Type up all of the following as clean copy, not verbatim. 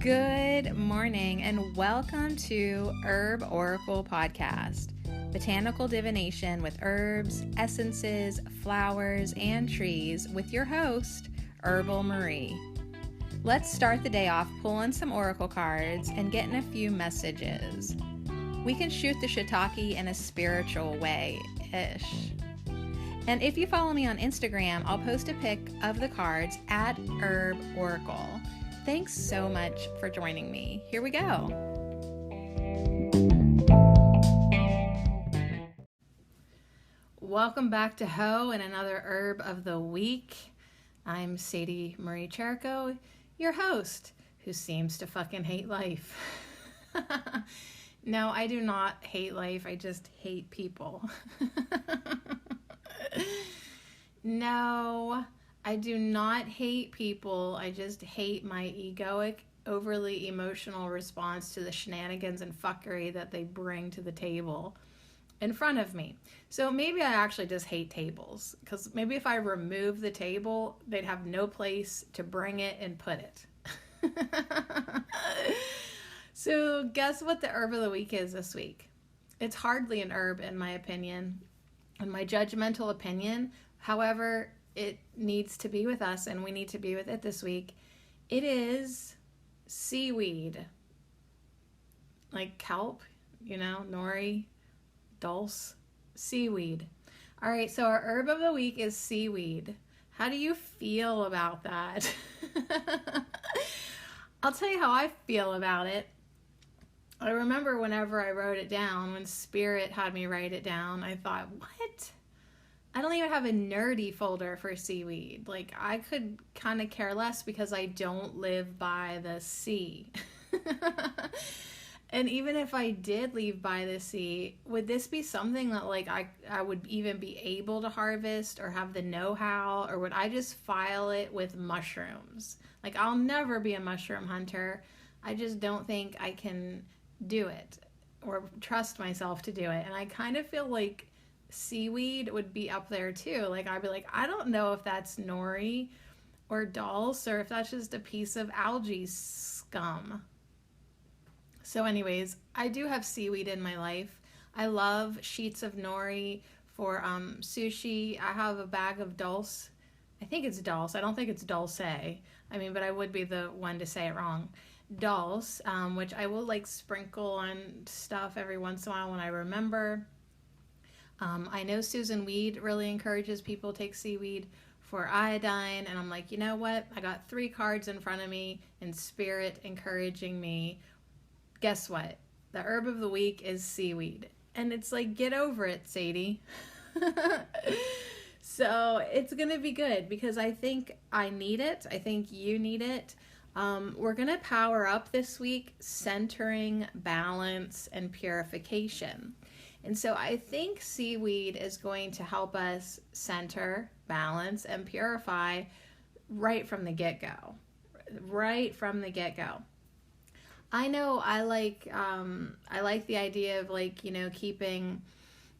Good morning and welcome to Herb Oracle Podcast, botanical divination with herbs, essences, flowers, and trees with your host, Herbal Marie. Let's start the day off pulling some oracle cards and getting a few messages. We can shoot the shiitake in a spiritual way-ish. And if you follow me on Instagram, I'll post a pic of the cards at Herb Oracle. Thanks so much for joining me. Here we go. Welcome back to Ho and another herb of the week. I'm Sadie Marie Cherico, your host, who seems to fucking hate life. No, I do not hate life. I just hate people. No, I do not hate people. I just hate my egoic, overly emotional response to the shenanigans and fuckery that they bring to the table in front of me. So maybe I actually just hate tables, because maybe if I remove the table, they'd have no place to bring it and put it. So guess what the herb of the week is this week? It's hardly an herb in my opinion, in my judgmental opinion. However, it needs to be with us and we need to be with it this week. It is seaweed. Like kelp, nori, dulse, seaweed. All right, so our herb of the week is seaweed. How do you feel about that? I'll tell you how I feel about it. I remember whenever I wrote it down, when Spirit had me write it down, I thought, what? I don't even have a nerdy folder for seaweed. Like, I could kind of care less because I don't live by the sea. And even if I did live by the sea, would this be something that like I would even be able to harvest or have the know-how, or would I just file it with mushrooms? Like, I'll never be a mushroom hunter. I just don't think I can do it or trust myself to do it. And I kind of feel like seaweed would be up there too. Like, I'd be like, I don't know if that's nori or dulse or if that's just a piece of algae scum. So anyways, I do have seaweed in my life. I love sheets of nori for sushi. I have a bag of dulse. I think it's dulse. I don't think it's dulce. But I would be the one to say it wrong. Dulse, which I will like sprinkle on stuff every once in a while when I remember. I know Susan Weed really encourages people to take seaweed for iodine, and I'm like, you know what? I got 3 cards in front of me in Spirit encouraging me. Guess what? The herb of the week is seaweed. And it's like, get over it, Sadie. So it's going to be good because I think I need it. I think you need it. We're going to power up this week, centering, balance, and purification. And so I think seaweed is going to help us center, balance, and purify right from the get-go. Right from the get-go. I know I like the idea of keeping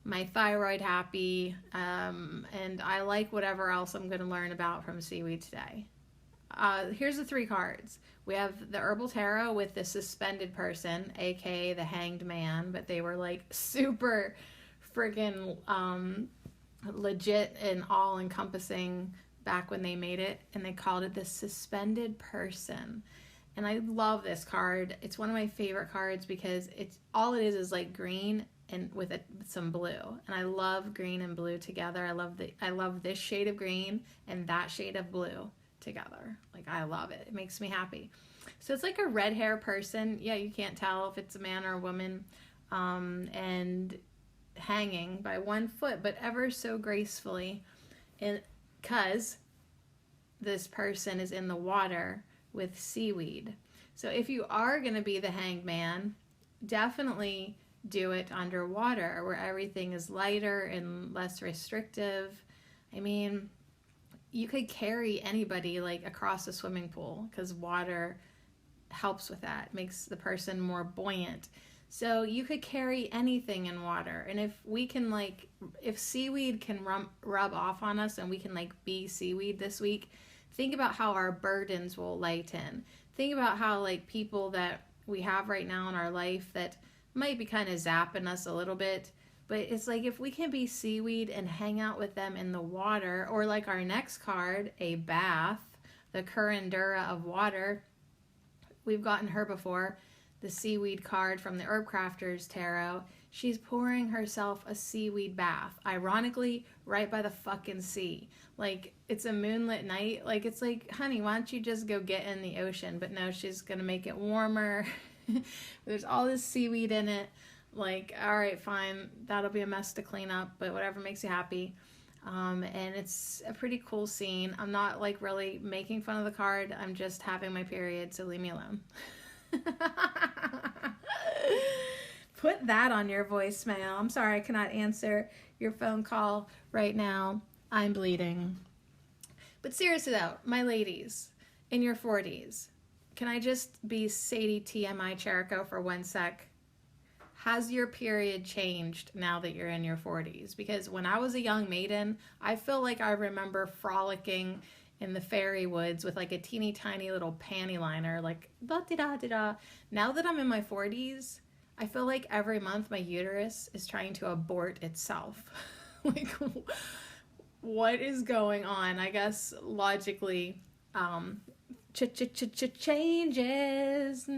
my thyroid happy, and I like whatever else I'm going to learn about from seaweed today. Here's the 3 cards. We have the Herbal Tarot with the suspended person, aka the hanged man, but they were like super friggin' legit and all-encompassing back when they made it, and they called it the suspended person. And I love this card. It's one of my favorite cards because it's all it is like green and with some blue. And I love green and blue together. I love this shade of green and that shade of blue together. Like, I love it. It makes me happy. So it's like a red hair person. Yeah, you can't tell if it's a man or a woman. And hanging by one foot, but ever so gracefully. And because this person is in the water with seaweed. So if you are going to be the hanged man, definitely do it underwater where everything is lighter and less restrictive. I mean, you could carry anybody like across a swimming pool because water helps with that. It makes the person more buoyant. So you could carry anything in water. And if we can if seaweed can rub off on us and we can be seaweed this week, think about how our burdens will lighten. think about how like people that we have right now in our life that might be kind of zapping us a little bit. But it's like if we can be seaweed and hang out with them in the water, or like our next card, a bath, the curandura of water. We've gotten her before, the seaweed card from the Herb Crafters Tarot. She's pouring herself a seaweed bath, ironically, right by the fucking sea. Like, it's a moonlit night. Like, it's like, honey, why don't you just go get in the ocean? But no, she's going to make it warmer. There's all this seaweed in it. Like, all right, fine, that'll be a mess to clean up, but whatever makes you happy. And it's a pretty cool scene. I'm not like really making fun of the card. I'm just having my period, so leave me alone. Put that on your voicemail. I'm sorry I cannot answer your phone call right now. I'm bleeding. But seriously though, my ladies in your 40s, can I just be Sadie TMI Cherico for 1 sec? Has your period changed now that you're in your 40s? Because when I was a young maiden, I feel like I remember frolicking in the fairy woods with like a teeny tiny little panty liner, like da-da-da-da-da. Now that I'm in my 40s, I feel like every month my uterus is trying to abort itself. Like, what is going on? I guess logically, changes.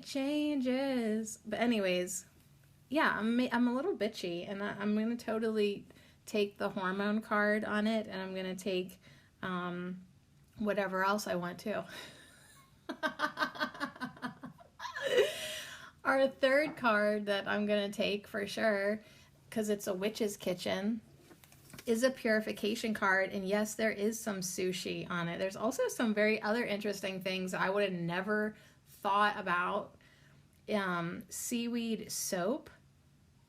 Changes. But anyways, yeah, I'm a little bitchy, and I'm gonna totally take the hormone card on it, and I'm gonna take whatever else I want to. Our third card that I'm gonna take for sure, because it's a witch's kitchen, is a purification card. And yes, there is some sushi on it. There's also some very other interesting things I would have never thought about. Seaweed soap,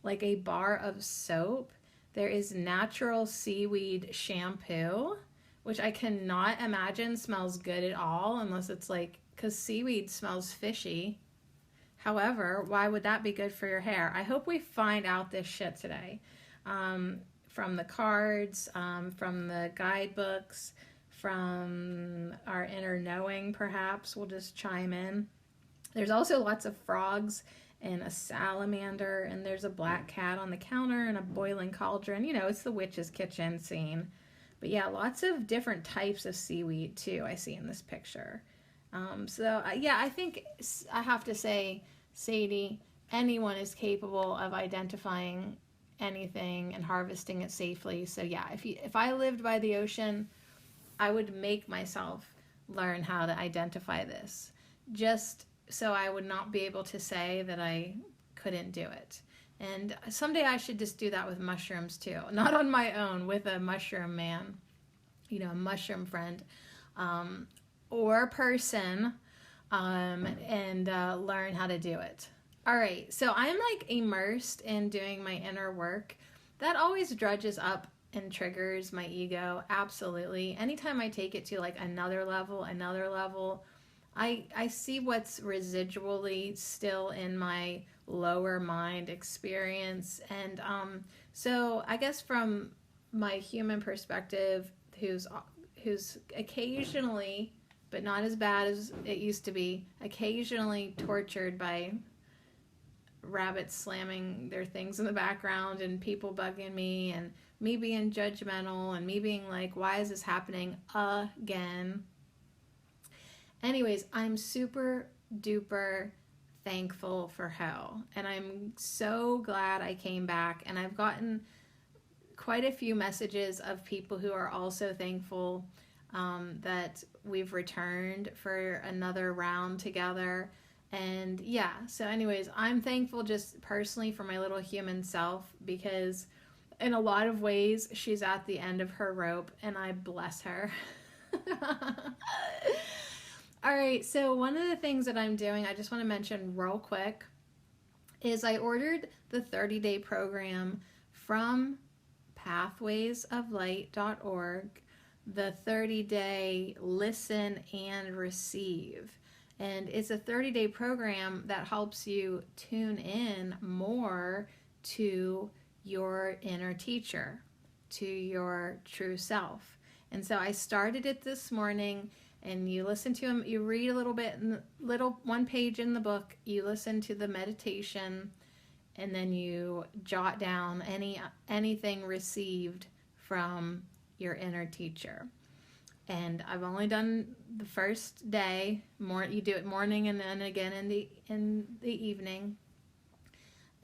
like a bar of soap. There is natural seaweed shampoo, which I cannot imagine smells good at all, unless it's like, because seaweed smells fishy. However, why would that be good for your hair? I hope we find out this shit today. From the cards, from the guidebooks, from our inner knowing, perhaps. We'll just chime in. There's also lots of frogs and a salamander, and there's a black cat on the counter and a boiling cauldron. You know, it's the witch's kitchen scene. But yeah, lots of different types of seaweed too I see in this picture. Yeah, I think I have to say, Sadie, anyone is capable of identifying anything and harvesting it safely. So yeah, if I lived by the ocean, I would make myself learn how to identify this, just so I would not be able to say that I couldn't do it. And someday I should just do that with mushrooms too, not on my own, with a mushroom man, you know, a mushroom friend, or person, and learn how to do it. All right, so I'm like immersed in doing my inner work. That always drudges up and triggers my ego, absolutely. Anytime I take it to like another level, I see what's residually still in my lower mind experience. And so I guess from my human perspective, who's occasionally, but not as bad as it used to be, occasionally tortured by rabbits slamming their things in the background and people bugging me and me being judgmental and me being like, why is this happening again? Anyways, I'm super duper thankful for hell, and I'm so glad I came back. And I've gotten quite a few messages of people who are also thankful that we've returned for another round together. And yeah, so anyways, I'm thankful just personally for my little human self, because in a lot of ways she's at the end of her rope, and I bless her. All right, so one of the things that I'm doing, I just want to mention real quick, is I ordered the 30-day program from pathwaysoflight.org, the 30-day listen and receive. And it's a 30-day program that helps you tune in more to your inner teacher, to your true self. And so I started it this morning, and you listen to them. You read a little bit, little one page in the book. You listen to the meditation, and then you jot down anything received from your inner teacher. And I've only done the first day. You do it morning and then again in the evening.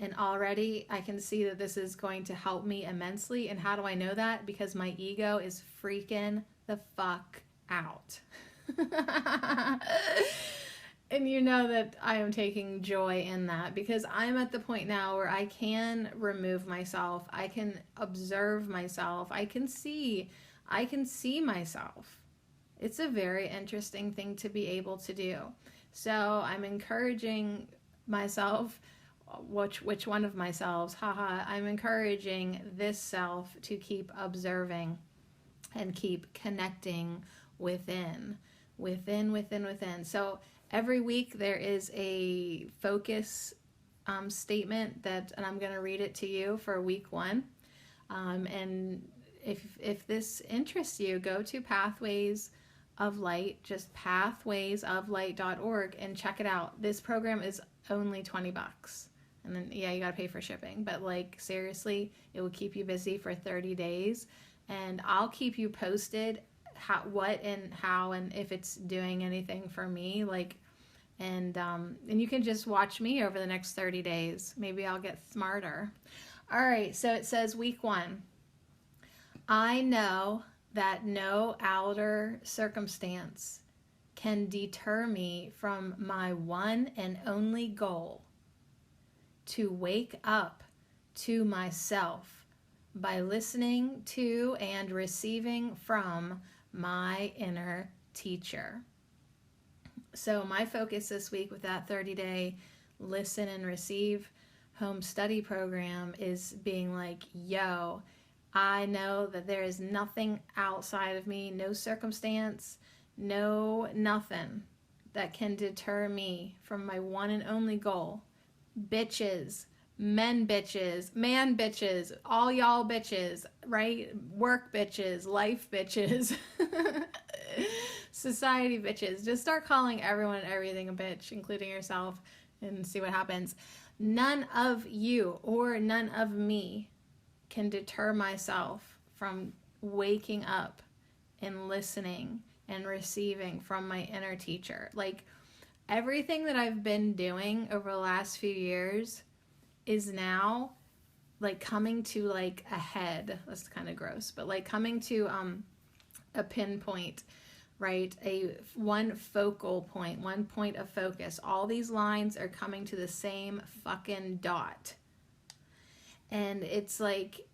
And already I can see that this is going to help me immensely. And how do I know that? Because my ego is freaking the fuck out. And you know that I am taking joy in that, because I'm at the point now where I can remove myself. I can observe myself. I can see myself. It's a very interesting thing to be able to do. So I'm encouraging myself, which one of myself, I'm encouraging this self to keep observing and keep connecting within. So every week there is a focus statement and I'm going to read it to you for week 1. And if this interests you, go to Pathways of Light, just pathwaysoflight.org, and check it out. This program is only $20. And then, yeah, you got to pay for shipping. But, like, seriously, it will keep you busy for 30 days. And I'll keep you posted what and how and if it's doing anything for me. And you can just watch me over the next 30 days. Maybe I'll get smarter. All right, so it says week 1. I know that no outer circumstance can deter me from my one and only goal, to wake up to myself by listening to and receiving from my inner teacher. So my focus this week with that 30-day listen and receive home study program is being like, yo, I know that there is nothing outside of me, no circumstance, nothing that can deter me from my one and only goal. Bitches, men bitches, man bitches, all y'all bitches, right? Work bitches, life bitches, society bitches. Just start calling everyone and everything a bitch, including yourself, and see what happens. None of you or none of me can deter myself from waking up and listening and receiving from my inner teacher. Like, everything that I've been doing over the last few years is now like coming to like a head. That's kind of gross, but like coming to a pinpoint, right? One focal point, one point of focus. All these lines are coming to the same fucking dot. And it's like,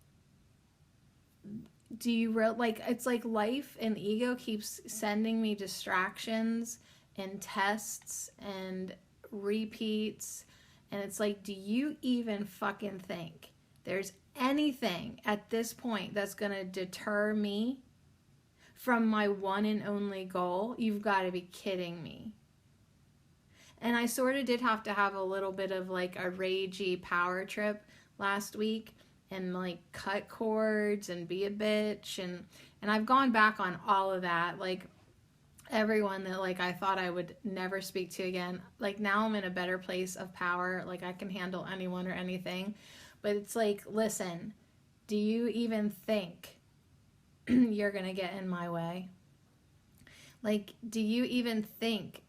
it's like life and ego keeps sending me distractions and tests and repeats. And it's like, do you even fucking think there's anything at this point that's going to deter me from my one and only goal? You've got to be kidding me. And I sort of did have to have a little bit of like a ragey power trip last week and like cut cords and be a bitch. And I've gone back on all of that. Like, everyone that like I thought I would never speak to again, like now I'm in a better place of power. Like, I can handle anyone or anything. But it's like, listen, do you even think you're gonna get in my way? Like, do you even think,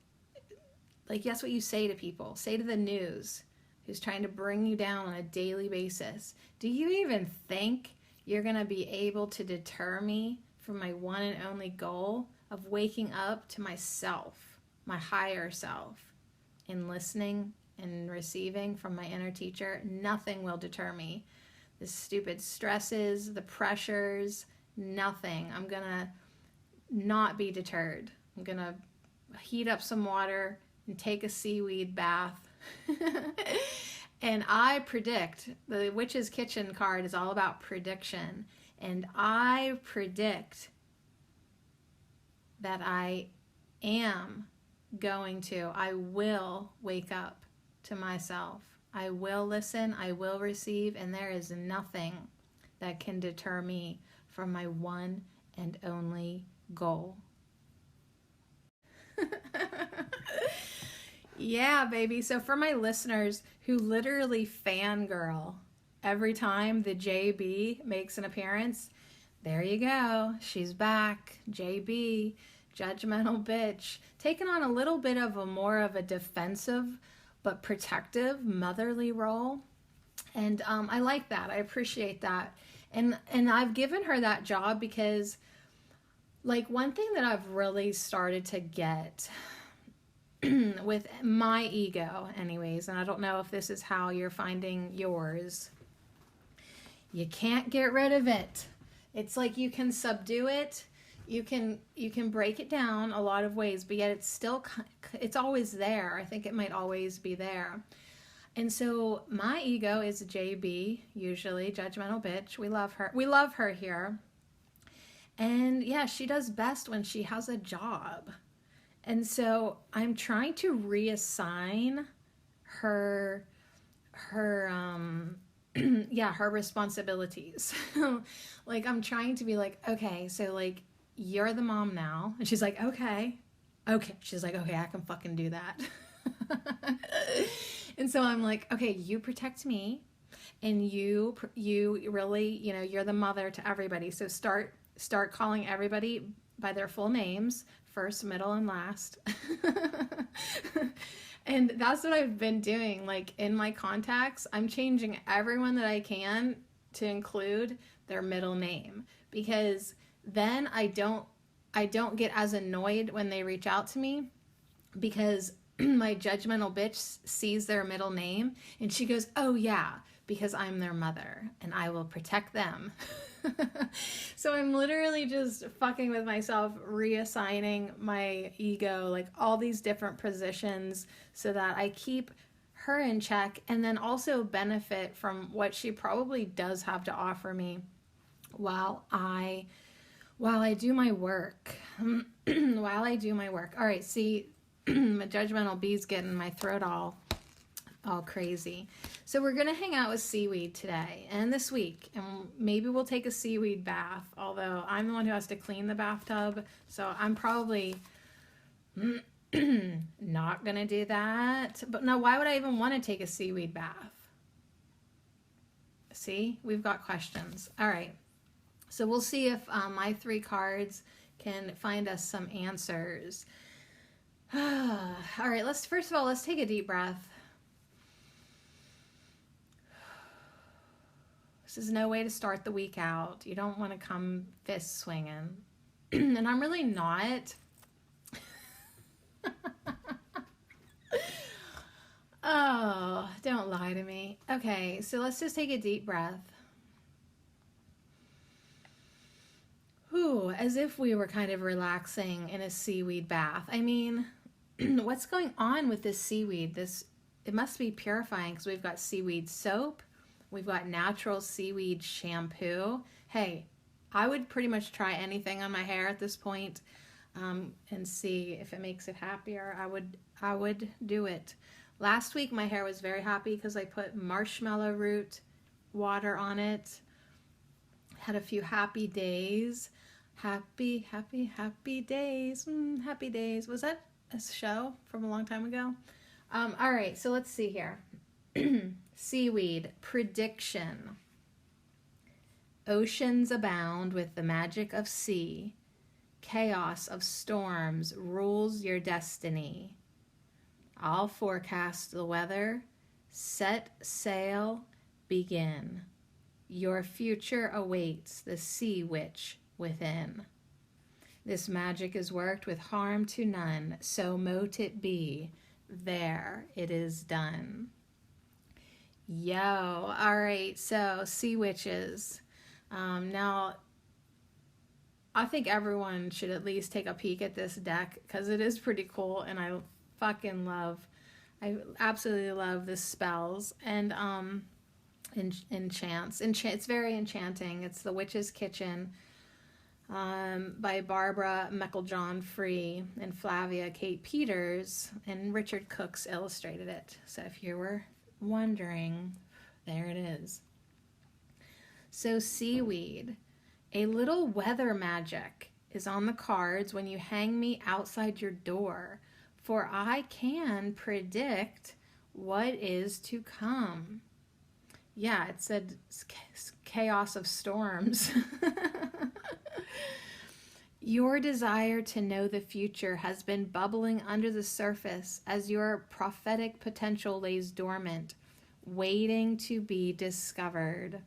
like, that's what you say to people, say to the news who's trying to bring you down on a daily basis. Do you even think you're gonna be able to deter me from my one and only goal of waking up to myself, my higher self, and listening and receiving from my inner teacher? Nothing will deter me. The stupid stresses, the pressures, nothing. I'm gonna not be deterred. I'm gonna heat up some water and take a seaweed bath. And I predict, the Witch's Kitchen card is all about prediction. And I predict that I will wake up to myself. I will listen, I will receive, and there is nothing that can deter me from my one and only goal. Yeah, baby. So for my listeners who literally fangirl every time the JB makes an appearance, there you go. She's back. JB, judgmental bitch, taking on a little bit of a more of a defensive but protective motherly role. And I like that. I appreciate that. And I've given her that job because, like, one thing that I've really started to get with my ego, anyways, and I don't know if this is how you're finding yours, you can't get rid of it. It's like you can subdue it, you can break it down a lot of ways, but yet it's always there. I think it might always be there. And so my ego is JB, usually judgmental bitch. We love her. We love her here. And yeah, she does best when she has a job. And so I'm trying to reassign her her responsibilities. Like, I'm trying to be like, okay, so like, you're the mom now. And she's like, okay. She's like, okay, I can fucking do that. And so I'm like, okay, you protect me, and you really, you're the mother to everybody. So start calling everybody by their full names, first, middle, and last. And that's what I've been doing. Like, in my contacts, I'm changing everyone that I can to include their middle name, because then I don't get as annoyed when they reach out to me, because my judgmental bitch sees their middle name and she goes, oh yeah, because I'm their mother and I will protect them. So I'm literally just fucking with myself, reassigning my ego, like all these different positions, so that I keep her in check and then also benefit from what she probably does have to offer me while I do my work. While I do my work. All right, see, my judgmental bee's getting my throat all crazy. So we're going to hang out with seaweed today and this week, and maybe we'll take a seaweed bath, although I'm the one who has to clean the bathtub, so I'm probably not going to do that. But now, why would I even want to take a seaweed bath? See, we've got questions. All right. So we'll see if my 3 cards can find us some answers. All right, first of all, let's take a deep breath. This is no way to start the week out. You don't want to come fist swinging. And I'm really not. Oh, don't lie to me. Okay, so let's just take a deep breath. Whew, as if we were kind of relaxing in a seaweed bath. I mean, what's going on with this seaweed? It must be purifying, because we've got seaweed soap. We've got natural seaweed shampoo. Hey, I would pretty much try anything on my hair at this point, and see if it makes it happier. I would do it. Last week my hair was very happy because I put marshmallow root water on it. Had a few happy days. Happy days. Happy days. Was that a show from a long time ago? All right, so let's see here. Seaweed prediction. Oceans abound with the magic of sea. Chaos of storms rules your destiny. I'll forecast the weather. Set sail, begin. Your future awaits the sea witch within. This magic is worked with harm to none, so mote it be. There it is done. Yo, all right, so sea witches. Now, I think everyone should at least take a peek at this deck, because it is pretty cool, and I absolutely love the spells and enchants. It's very enchanting. It's The Witch's Kitchen by Barbara Mecklejohn-Free and Flavia Kate Peters, and Richard Cooks illustrated it. So if you were wondering, there it is. So seaweed, a little weather magic is on the cards when you hang me outside your door for I can predict what is to come. Yeah, it said chaos of storms. Your desire to know the future has been bubbling under the surface as your prophetic potential lays dormant, waiting to be discovered.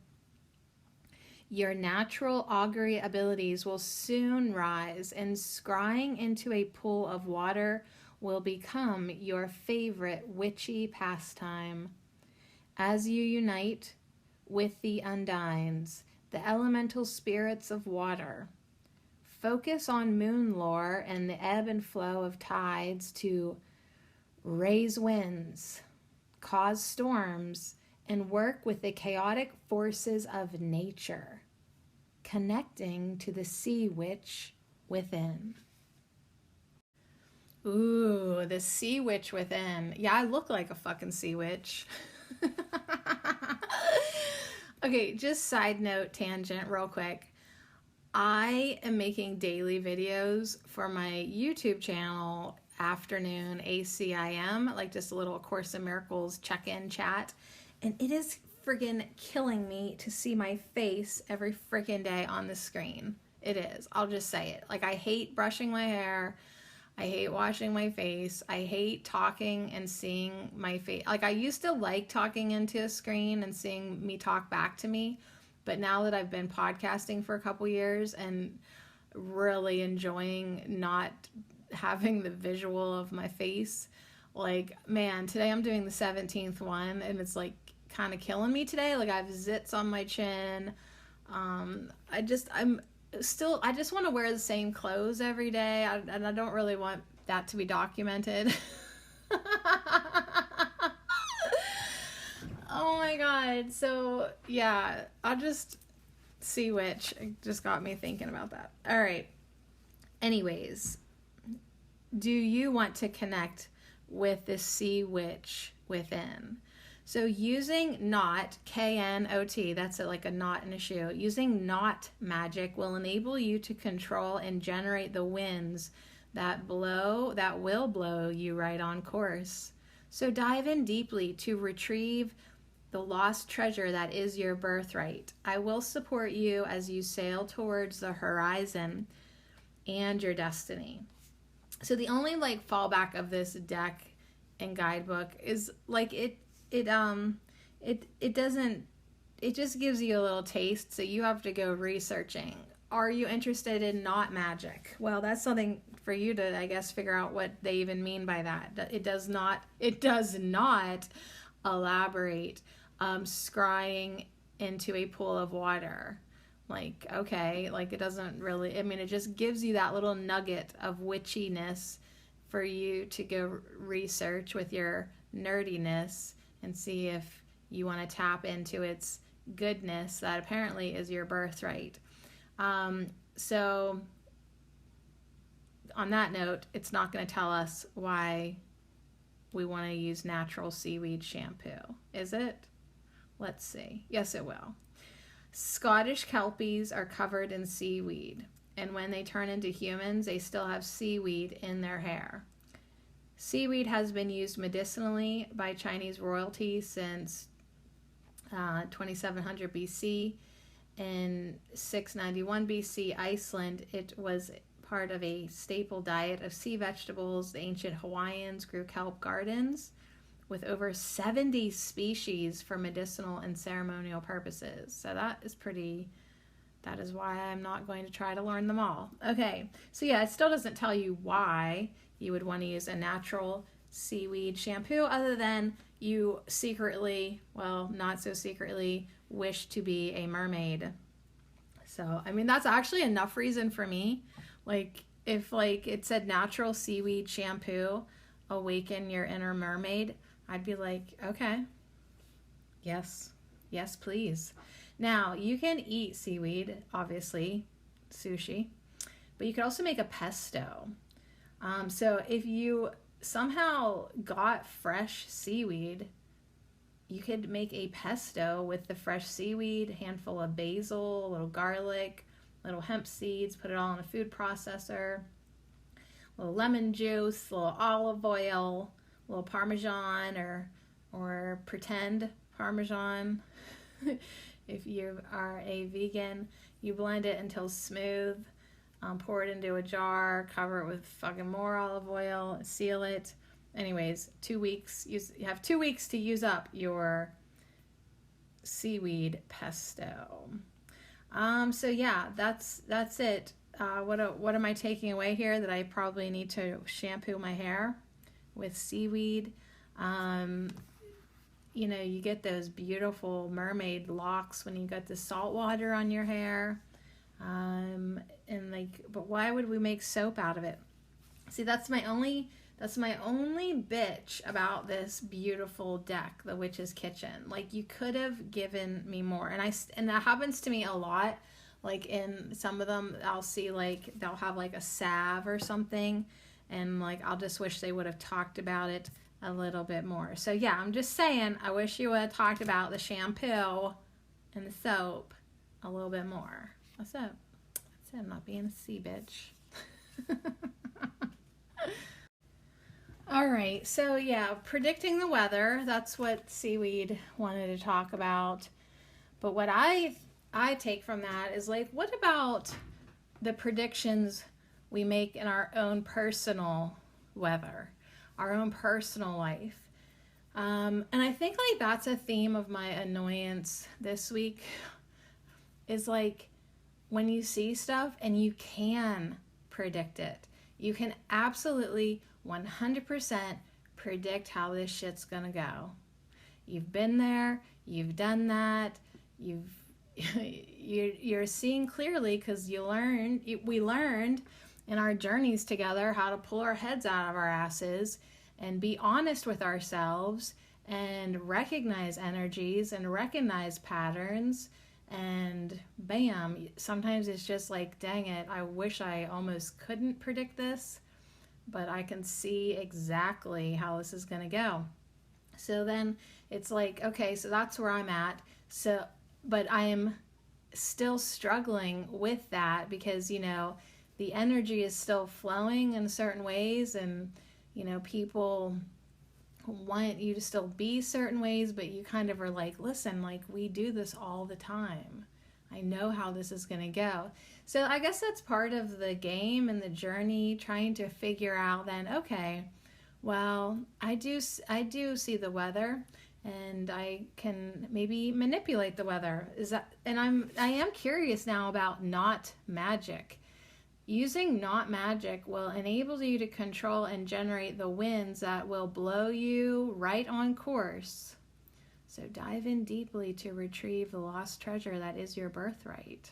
Your natural augury abilities will soon rise, and scrying into a pool of water will become your favorite witchy pastime. As you unite with the Undines, the elemental spirits of water, focus on moon lore and the ebb and flow of tides to raise winds, cause storms, and work with the chaotic forces of nature, connecting to the sea witch within. Ooh, the sea witch within. Yeah, I look like a fucking sea witch. Okay, just side note tangent real quick. I am making daily videos for my YouTube channel, Afternoon ACIM, like just a little Course in Miracles check-in chat. And it is friggin' killing me to see my face every friggin' day on the screen. It is. I'll just say it. Like, I hate brushing my hair. I hate washing my face. I hate talking and seeing my face. Like, I used to like talking into a screen and seeing me talk back to me. But now that I've been podcasting for a couple years and really enjoying not having the visual of my face, like, man, today I'm doing the 17th one and it's like kind of killing me today. Like, I have zits on my chin. I just want to wear the same clothes every day. And I don't really want that to be documented. Oh my God. So yeah, I'll just see which. It just got me thinking about that. All right. Anyways, do you want to connect with the sea witch within? So using knot, K-N-O-T, that's like a knot in a shoe. Using knot magic will enable you to control and generate the winds that will blow you right on course. So dive in deeply to retrieve the lost treasure that is your birthright. I will support you as you sail towards the horizon and your destiny. So the only like fallback of this deck and guidebook is like it just gives you a little taste, so you have to go researching. Are you interested in knot magic? Well, that's something for you to, I guess, figure out what they even mean by that. It does not elaborate scrying into a pool of water. Like, okay, like it doesn't really, I mean, it just gives you that little nugget of witchiness for you to go research with your nerdiness and see if you want to tap into its goodness that apparently is your birthright. So on that note, it's not going to tell us why we want to use natural seaweed shampoo, is it? Let's see. Yes, it will. Scottish kelpies are covered in seaweed, and when they turn into humans, they still have seaweed in their hair. Seaweed has been used medicinally by Chinese royalty since 2700 BC. In 691 BC, Iceland, it was part of a staple diet of sea vegetables. The ancient Hawaiians grew kelp gardens with over 70 species for medicinal and ceremonial purposes. So that is why I'm not going to try to learn them all. Okay, so yeah, it still doesn't tell you why you would want to use a natural seaweed shampoo other than you secretly, well, not so secretly, wish to be a mermaid. So, I mean, that's actually enough reason for me. Like, if like it said natural seaweed shampoo, awaken your inner mermaid, I'd be like, okay, yes, please. Now, you can eat seaweed, obviously, sushi, but you could also make a pesto. So if you somehow got fresh seaweed, you could make a pesto with the fresh seaweed, a handful of basil, a little garlic, little hemp seeds, put it all in a food processor. a little lemon juice, a little olive oil, a little Parmesan or pretend Parmesan. If you are a vegan, you blend it until smooth, pour it into a jar, cover it with fucking more olive oil, seal it. Anyways, 2 weeks. You have 2 weeks to use up your seaweed pesto. So yeah, that's it. What am I taking away here? That I probably need to shampoo my hair with seaweed. You know, you get those beautiful mermaid locks when you got the salt water on your hair. And like, but why would we make soap out of it? See, that's my only bitch about this beautiful deck, the Witch's Kitchen. Like, you could have given me more. And that happens to me a lot. Like, in some of them, I'll see, like, they'll have, like, a salve or something. And, like, I'll just wish they would have talked about it a little bit more. So, yeah, I'm just saying, I wish you would have talked about the shampoo and the soap a little bit more. What's up? That's it. I'm not being a sea bitch. All right, so yeah, predicting the weather, that's what Seaweed wanted to talk about. But what I take from that is, like, what about the predictions we make in our own personal weather, our own personal life? And I think, like, that's a theme of my annoyance this week, is, like, when you see stuff and you can predict it. You can absolutely 100% predict how this shit's gonna go. You've been there, you've done that, you're seeing clearly because we learned in our journeys together how to pull our heads out of our asses and be honest with ourselves and recognize energies and recognize patterns. And bam, sometimes it's just like, dang it, I wish I almost couldn't predict this, but I can see exactly how this is going to go. So then it's like, okay, so that's where I'm at. So, but I am still struggling with that because, you know, the energy is still flowing in certain ways, and, you know, people want you to still be certain ways, but you kind of are like, listen, like, we do this all the time. I know how this is going to go. So I guess that's part of the game and the journey, trying to figure out then, okay, well, I do see the weather, and I can maybe manipulate the weather. I am curious now about not magic. Using not magic will enable you to control and generate the winds that will blow you right on course. So dive in deeply to retrieve the lost treasure that is your birthright.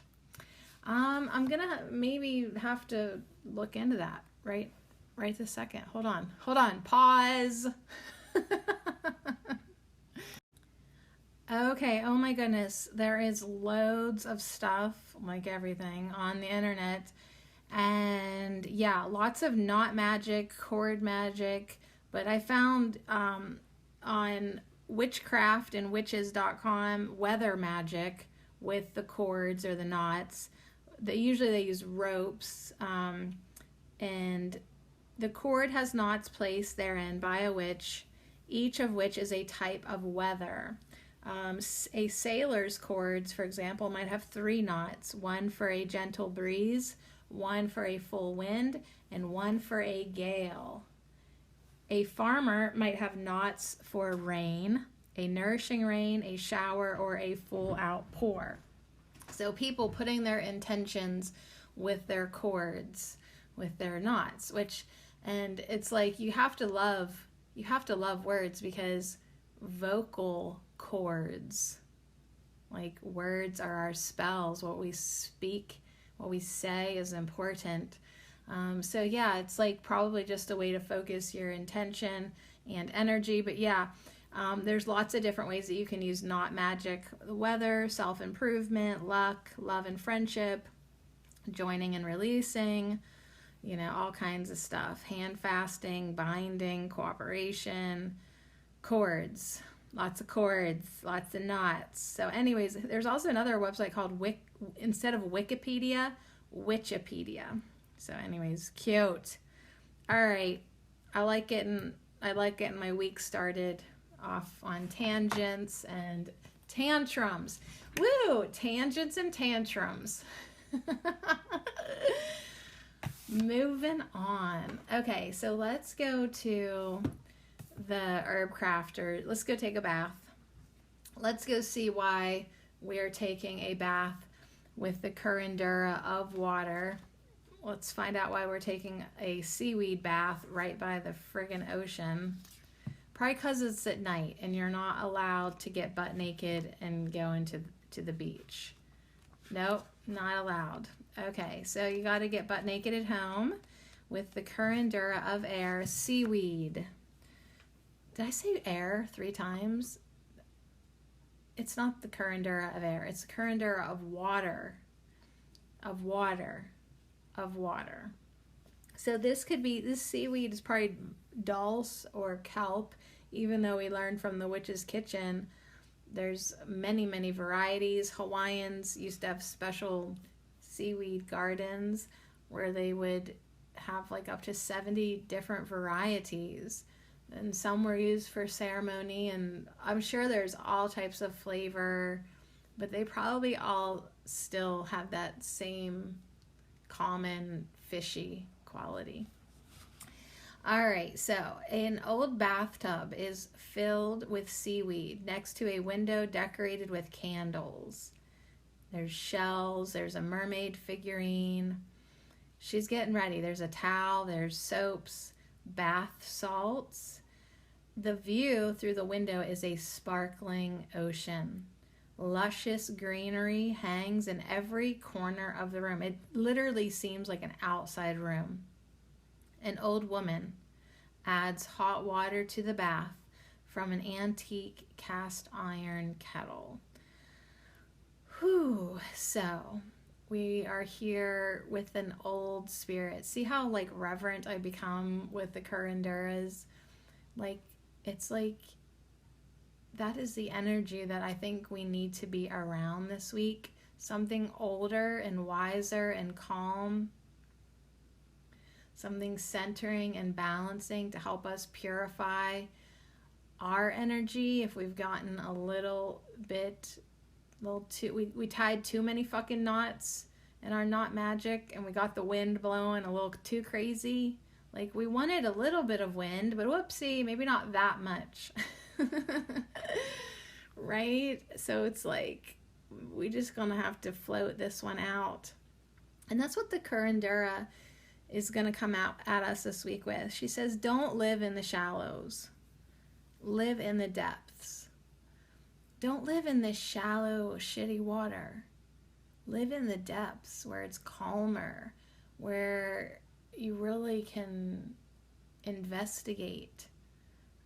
I'm gonna maybe have to look into that right this second. Hold on, pause. Okay, oh my goodness, there is loads of stuff, like everything, on the internet. And yeah, lots of not magic, cord magic, but I found on witchcraftandwitches.com weather magic with the cords or the knots. Usually they use ropes, and the cord has knots placed therein by a witch, each of which is a type of weather. A sailor's cords, for example, might have 3 knots, one for a gentle breeze, one for a full wind, and one for a gale. A farmer might have knots for rain, a nourishing rain, a shower, or a full outpour. So people putting their intentions with their cords, with their knots, and it's like you have to love words, because vocal cords, like words are our spells. What we speak, what we say is important. So yeah, it's like probably just a way to focus your intention and energy. But yeah, there's lots of different ways that you can use not magic: weather, self-improvement, luck, love and friendship, joining and releasing, you know, all kinds of stuff. Hand fasting, binding, cooperation, cords, lots of cords, lots of knots. So anyways, there's also another website called instead of Wikipedia, Witchipedia. So anyways, cute. All right. I like getting my week started off on tangents and tantrums. Woo! Tangents and tantrums. Moving on. Okay, so let's go to the herb crafter. Let's go take a bath. Let's go see why we're taking a bath with the Curandura of water. Let's find out why we're taking a seaweed bath right by the friggin' ocean. Probably because it's at night and you're not allowed to get butt naked and go into the beach. Nope, not allowed. Okay, so you got to get butt naked at home with the Curandura of air seaweed. Did I say air 3 times? It's not the Curandura of air. It's the Curandura of water. Of water. Of water. So this seaweed is probably dulse or kelp, even though we learned from the Witch's Kitchen there's many, many varieties. Hawaiians used to have special seaweed gardens where they would have like up to 70 different varieties, and some were used for ceremony, and I'm sure there's all types of flavor, but they probably all still have that same common fishy quality. All right, so an old bathtub is filled with seaweed next to a window decorated with candles. There's shells, there's a mermaid figurine. She's getting ready. There's a towel, there's soaps, bath salts. The view through the window is a sparkling ocean. Luscious greenery hangs in every corner of the room. It literally seems like an outside room. An old woman adds hot water to the bath from an antique cast iron kettle. Whew, so we are here with an old spirit. See how like reverent I become with the Curanduras? Like, it's like that is the energy that I think we need to be around this week. Something older and wiser and calm. Something centering and balancing to help us purify our energy if we've gotten a little too, we tied too many fucking knots in our knot magic, and we got the wind blowing a little too crazy. Like, we wanted a little bit of wind, but whoopsie, maybe not that much. Right? So it's like, we just gonna have to float this one out. And that's what the Curandura is going to come out at us this week with. She says, don't live in the shallows. Live in the depths. Don't live in this shallow, shitty water. Live in the depths where it's calmer, where you really can investigate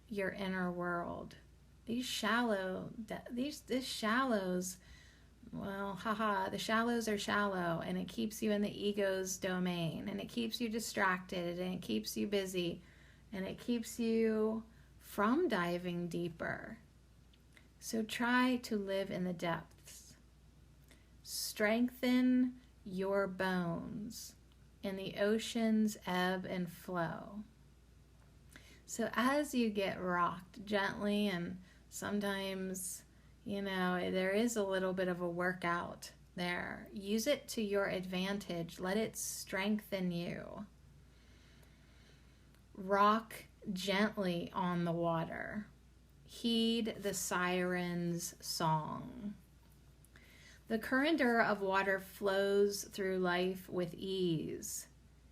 your inner world. These shallows, well, the shallows are shallow, and it keeps you in the ego's domain, and it keeps you distracted, and it keeps you busy, and it keeps you from diving deeper. So try to live in the depths. Strengthen your bones in the ocean's ebb and flow. So as you get rocked gently, and sometimes, there is a little bit of a workout there. Use it to your advantage. Let it strengthen you. Rock gently on the water. Heed the siren's song. The Curandura of water flows through life with ease.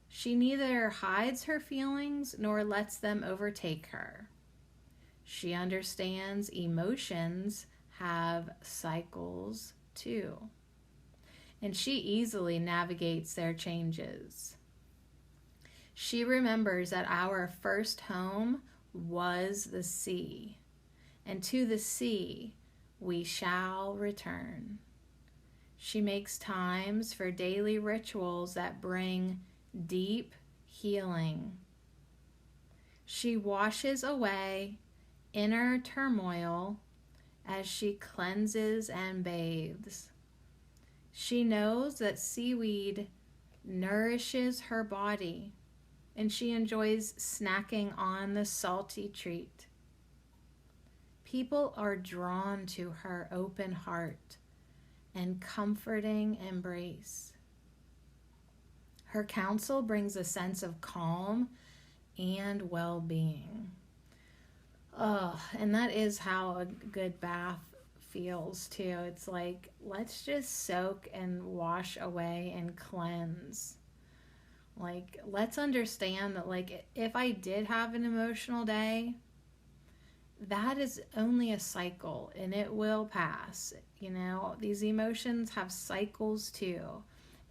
She neither hides her feelings nor lets them overtake her. She understands emotions have cycles too, and she easily navigates their changes. She remembers that our first home was the sea, and to the sea we shall return. She makes times for daily rituals that bring deep healing. She washes away inner turmoil as she cleanses and bathes. She knows that seaweed nourishes her body and she enjoys snacking on the salty treat. People are drawn to her open heart and comforting embrace. Her counsel brings a sense of calm and well-being. Oh, and that is how a good bath feels too. It's like, let's just soak and wash away and cleanse. Like, let's understand that, like, if I did have an emotional day, that is only a cycle and it will pass. You know, these emotions have cycles too.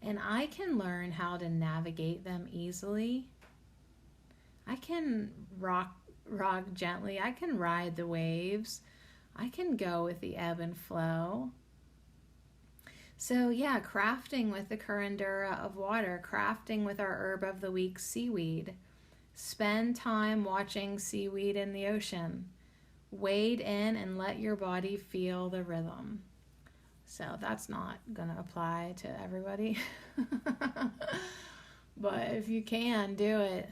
And I can learn how to navigate them easily. I can rock gently. I can ride the waves. I can go with the ebb and flow. So yeah, crafting with the curandera of water, crafting with our herb of the week, seaweed. Spend time watching seaweed in the ocean. Wade in and let your body feel the rhythm. So that's not going to apply to everybody. But if you can, do it.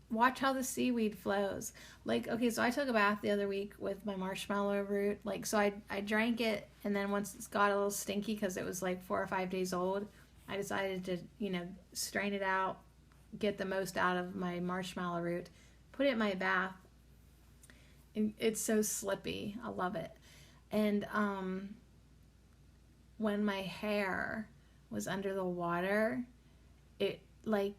Watch how the seaweed flows. Like, okay, so I took a bath the other week with my marshmallow root. Like, so I drank it, and then once it's got a little stinky because it was like 4 or 5 days old, I decided to, strain it out, get the most out of my marshmallow root, put it in my bath. And it's so slippy. I love it. And when my hair was under the water, it, like,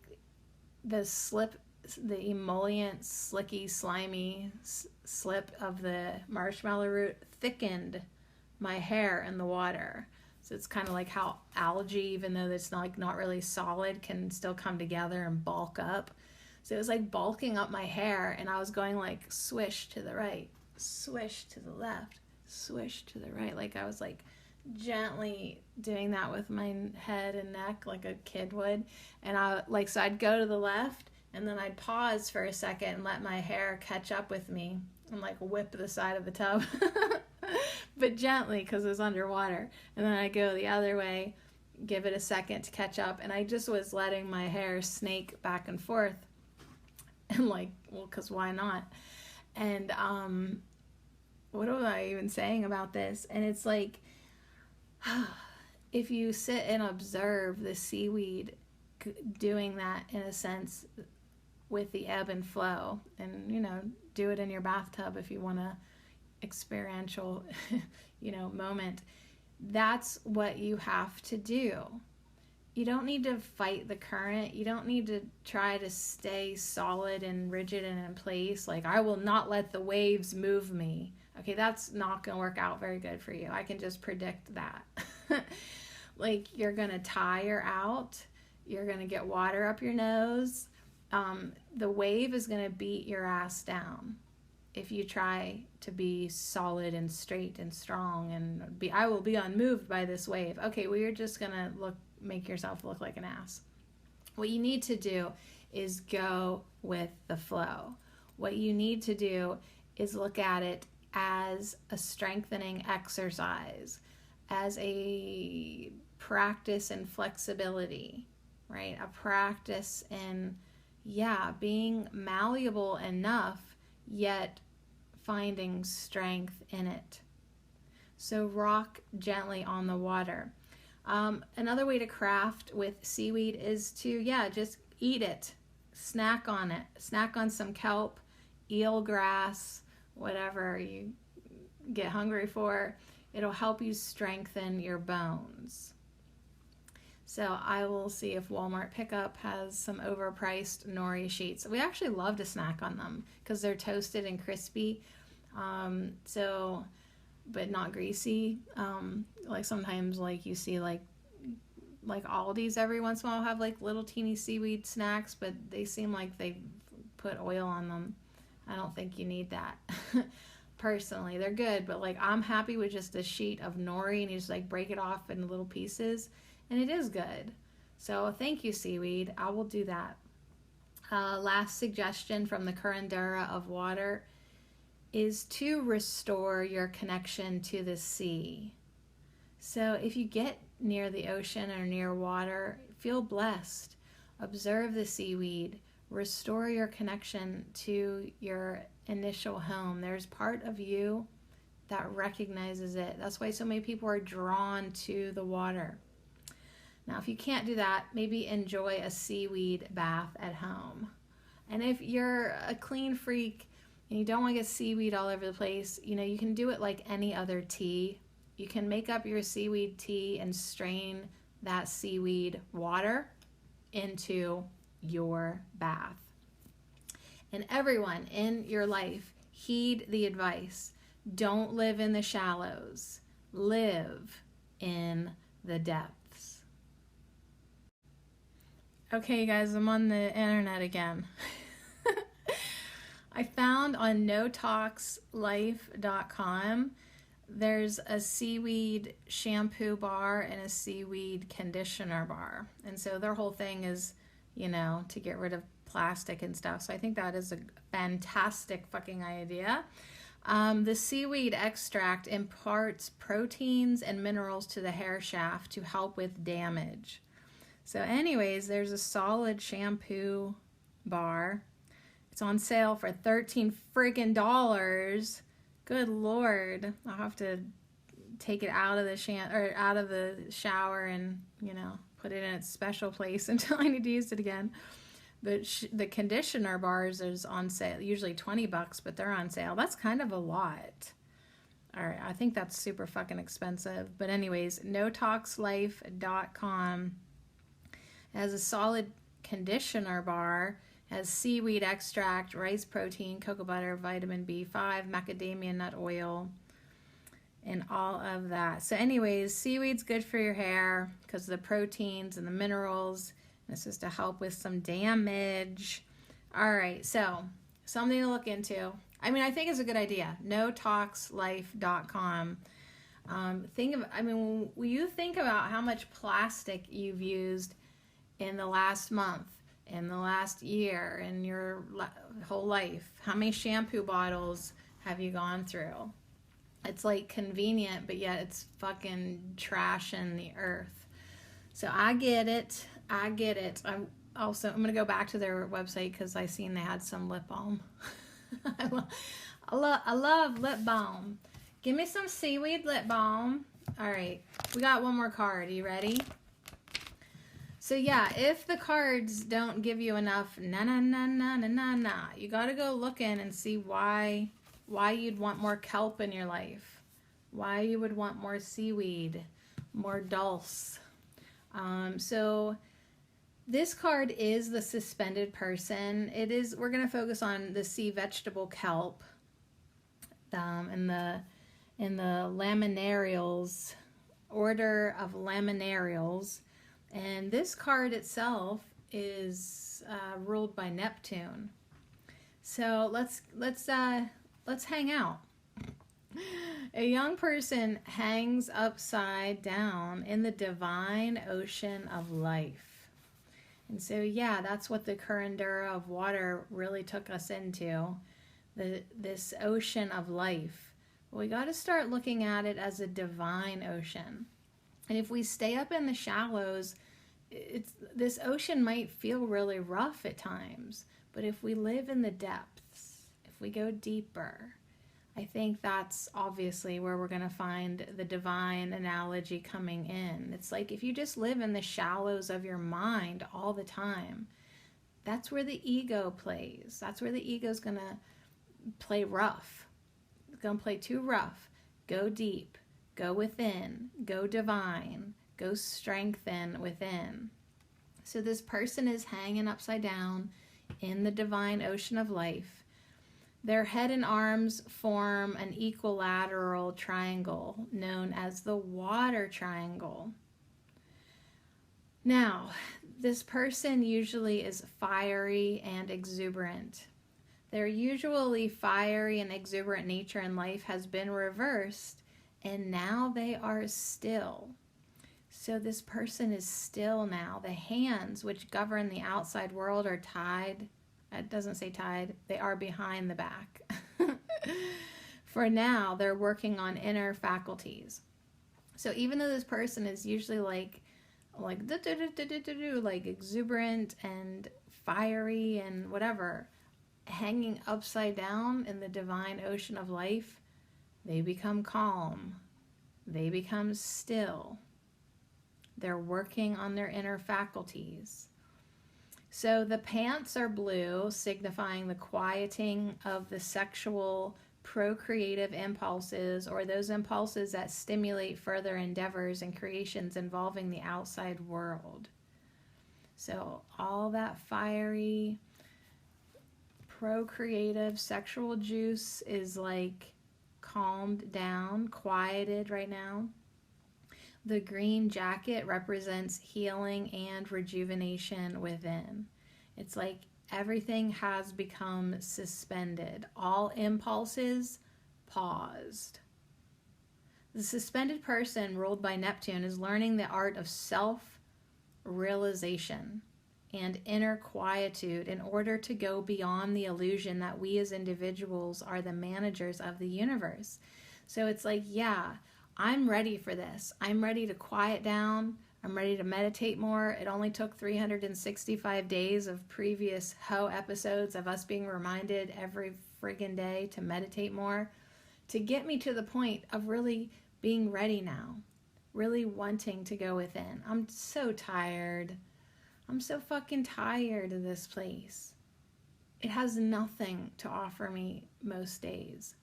the emollient, slicky, slimy slip of the marshmallow root thickened my hair in the water. So it's kind of like how algae, even though it's not really solid, can still come together and bulk up. So it was like bulking up my hair, and I was going like swish to the right, swish to the left, swish to the right. Like I was like gently doing that with my head and neck like a kid would. And so I'd go to the left, and then I'd pause for a second and let my hair catch up with me and like whip the side of the tub, but gently because it was underwater. And then I'd go the other way, give it a second to catch up. And I just was letting my hair snake back and forth. And like, well, because why not? And what am I even saying about this? And it's like, if you sit and observe the seaweed doing that in a sense with the ebb and flow, and do it in your bathtub if you want a experiential moment, that's what you have to do. You don't need to fight the current. You don't need to try to stay solid and rigid and in place. Like, I will not let the waves move me. Okay, that's not going to work out very good for you. I can just predict that. Like, you're going to tire out. You're going to get water up your nose. The wave is going to beat your ass down if you try to be solid and straight and strong and I will be unmoved by this wave. Okay, well, you're just going to make yourself look like an ass. What you need to do is go with the flow. What you need to do is look at it as a strengthening exercise, as a practice in flexibility, right? A practice in, being malleable enough, yet finding strength in it. So rock gently on the water. Another way to craft with seaweed is to, just eat it. Snack on it. Snack on some kelp, eelgrass, whatever you get hungry for. It'll help you strengthen your bones. So I will see if Walmart pickup has some overpriced nori sheets. We actually love to snack on them because they're toasted and crispy. But not greasy. Like sometimes, like you see, like Aldi's every once in a while have like little teeny seaweed snacks, but they seem like they put oil on them. I don't think you need that. Personally, they're good, but like I'm happy with just a sheet of nori, and you just like break it off in little pieces, and it is good. So thank you, seaweed. I will do that. Last suggestion from the curandera of water is to restore your connection to the sea. So if you get near the ocean or near water, feel blessed. Observe the seaweed. restore your connection to your initial home. There's part of you that recognizes it. That's why so many people are drawn to the water. Now, if you can't do that, maybe enjoy a seaweed bath at home. And if you're a clean freak and you don't want to get seaweed all over the place, you know, you can do it like any other tea. You can make up your seaweed tea and strain that seaweed water into your bath. And everyone in your life, heed the advice. Don't live in the shallows. Live in the depths. Okay, guys, I'm on the internet again. I found on notoxlife.com there's a seaweed shampoo bar and a seaweed conditioner bar. And so their whole thing is, you know, to get rid of plastic and stuff. So I think that is a fantastic fucking idea. The seaweed extract imparts proteins and minerals to the hair shaft to help with damage. So anyways, there's a solid shampoo bar. It's on sale for $13 friggin' dollars. Good Lord. I'll have to take it out of the shower and, you know, put it in its special place until I need to use it again. But the conditioner bars is on sale, usually $20, but they're on sale. That's kind of a lot. All right, I think that's super fucking expensive. But anyways, notoxlife.com has a solid conditioner bar, has seaweed extract, rice protein, cocoa butter, vitamin B5, macadamia nut oil, and all of that. So anyways, seaweed's good for your hair because of the proteins and the minerals. This is to help with some damage. All right, so something to look into. I mean, I think it's a good idea. notoxlife.com. When you think about how much plastic you've used in the last month, in the last year, in your whole life, how many shampoo bottles have you gone through? It's like convenient, but yet it's fucking trash in the earth. So I get it. I'm going to go back to their website because I seen they had some lip balm. I love lip balm. Give me some seaweed lip balm. All right, we got one more card. Are you ready? So yeah, if the cards don't give you enough you got to go looking and see why you'd want more kelp in your life, why you would want more seaweed, more dulse. So this card is the suspended person. We're going to focus on the sea vegetable kelp, in the laminarials, order of laminarials. And this card itself is ruled by Neptune. So let's hang out. A young person hangs upside down in the divine ocean of life. And so yeah, that's what the curandera of water really took us into, this ocean of life. Well, we got to start looking at it as a divine ocean. And if we stay up in the shallows, this ocean might feel really rough at times. But if we live in the depths, if we go deeper, I think that's obviously where we're going to find the divine analogy coming in. It's like if you just live in the shallows of your mind all the time, that's where the ego plays. That's where the ego's going to play rough. It's going to play too rough. Go deep. Go within, go divine, go strengthen within. So this person is hanging upside down in the divine ocean of life. Their head and arms form an equilateral triangle known as the water triangle. Now, this person usually is fiery and exuberant. Their usually fiery and exuberant nature in life has been reversed, and now they are still. So this person is still now. The hands which govern the outside world are tied. It doesn't say tied. They are behind the back. For now, they're working on inner faculties. So even though this person is usually like like like exuberant and fiery and whatever, hanging upside down in the divine ocean of life, they become calm. They become still. They're working on their inner faculties. So the pants are blue, signifying the quieting of the sexual procreative impulses, or those impulses that stimulate further endeavors and creations involving the outside world. So all that fiery procreative sexual juice is like calmed down, quieted right now. The green jacket represents healing and rejuvenation within. It's like everything has become suspended. All impulses paused. The suspended person ruled by Neptune is learning the art of self-realization and inner quietude in order to go beyond the illusion that we as individuals are the managers of the universe. So it's like, yeah, I'm ready for this. I'm ready to quiet down. I'm ready to meditate more. It only took 365 days of previous episodes of us being reminded every friggin' day to meditate more to get me to the point of really being ready now, really wanting to go within. I'm so tired. I'm so fucking tired of this place. It has nothing to offer me most days.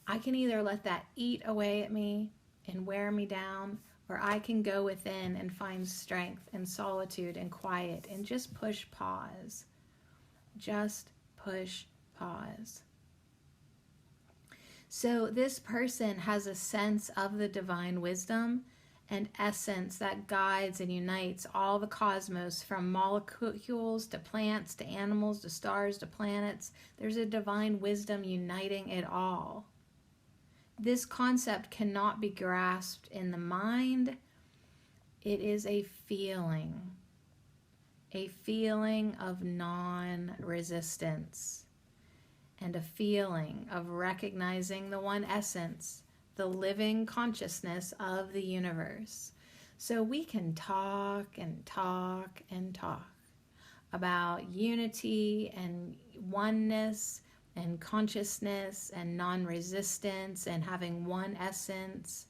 I can either let that eat away at me and wear me down, or I can go within and find strength and solitude and quiet and just push pause. Just push pause. So this person has a sense of the divine wisdom and essence that guides and unites all the cosmos, from molecules to plants to animals to stars to planets. There's a divine wisdom uniting it all. This concept cannot be grasped in the mind. It is a feeling of non-resistance, and a feeling of recognizing the one essence, the living consciousness of the universe. So we can talk and talk and talk about unity and oneness and consciousness and non-resistance and having one essence.